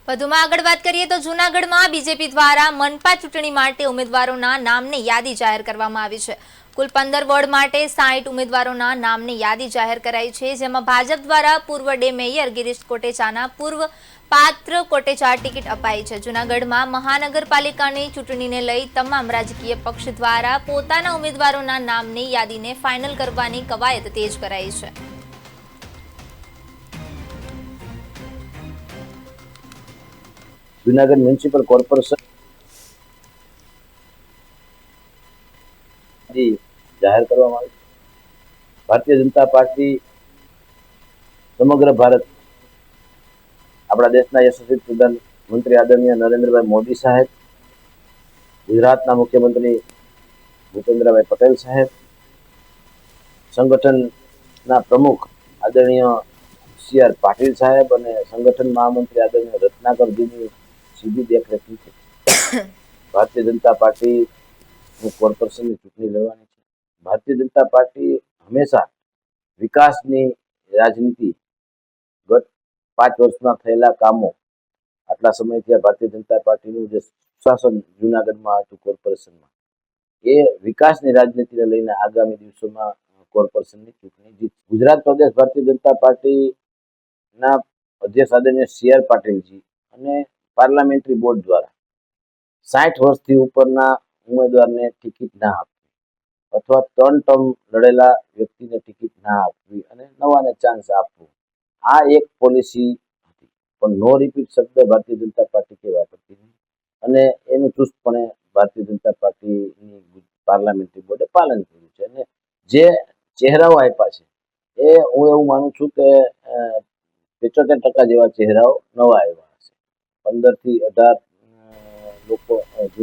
વધુમાં આગળ વાત કરીએ તો જૂનાગઢમાં બીજેપી દ્વારા મનપા ચૂંટણી માટે ઉમેદવારોના નામની યાદી જાહેર કરવામાં આવી છે। કુલ 15 વોર્ડ માટે 60 ઉમેદવારોના નામની યાદી જાહેર કરાઈ છે, જેમાં ભાજપ દ્વારા પૂર્વ ડે મેયર ગિરીશ કોટેચાના પૂર્વ પાત્ર કોટેચા ટિકિટ અપાઈ છે। જૂનાગઢમાં મહાનગરપાલિકાની ચૂંટણીને લઈ તમામ રાજકીય પક્ષ દ્વારા પોતાના ઉમેદવારોના નામની યાદીને ફાઇનલ કરવાની કવાયત તેજ કરાઈ છે। જૂનાગઢ મ્યુનિસિપલ કોર્પોરેશન જાહેર કરવામાં આવી છે। ભારતીય જનતા પાર્ટી સમગ્ર ભારત આપણા દેશના યશસ્વી પ્રધાનમંત્રી આદરણીય નરેન્દ્રભાઈ મોદી સાહેબ, ગુજરાતના મુખ્યમંત્રી ભૂપેન્દ્રભાઈ પટેલ સાહેબ, સંગઠનના પ્રમુખ આદરણીય સી.આર. પાટીલ સાહેબ અને સંગઠન મહામંત્રી આદરણીય રત્નાકરજીની સીધી દેખરેખ નીચે ભારતીય જનતા પાર્ટી કોર્પોરેશનની ચૂંટણી લડવાની છે। ભારતીય જનતા પાર્ટી હંમેશા વિકાસની રાજનીતિ, ગત 5 વર્ષમાં થયેલા કામો, આટલા સમયથી આ ભારતીય જનતા પાર્ટીનું જે શાસન જૂનાગઢમાં હતું કોર્પોરેશનમાં, એ વિકાસની રાજનીતિને લઈને આગામી દિવસોમાં કોર્પોરેશનની ચૂંટણી જીતશે। ગુજરાત પ્રદેશ ભારતીય જનતા પાર્ટીના અધ્યક્ષ આદરણીય સી.આર. પાટીલજી અને પાર્લામેન્ટરી બોર્ડ દ્વારા 60 વર્ષથી ઉપરના ઉમેદવારને ટિકિટ ના આપવી અથવા 3 ટર્મ લડેલા વ્યક્તિને ટિકિટ ના આપવી અને નવાને ચાન્સ આપવો, આ એક પોલિસી હતી। પણ નો રિપીટ શબ્દ ભારતીય જનતા પાર્ટી કે વાપરતી નહીં અને એનું ચુસ્તપણે ભારતીય જનતા પાર્ટીની પાર્લામેન્ટરી બોર્ડે પાલન કર્યું છે। અને જે ચહેરાઓ આપ્યા છે એ હું એવું માનું છું કે 75% જેવા ચહેરાઓ નવા આવ્યા હશે। 15 થી 18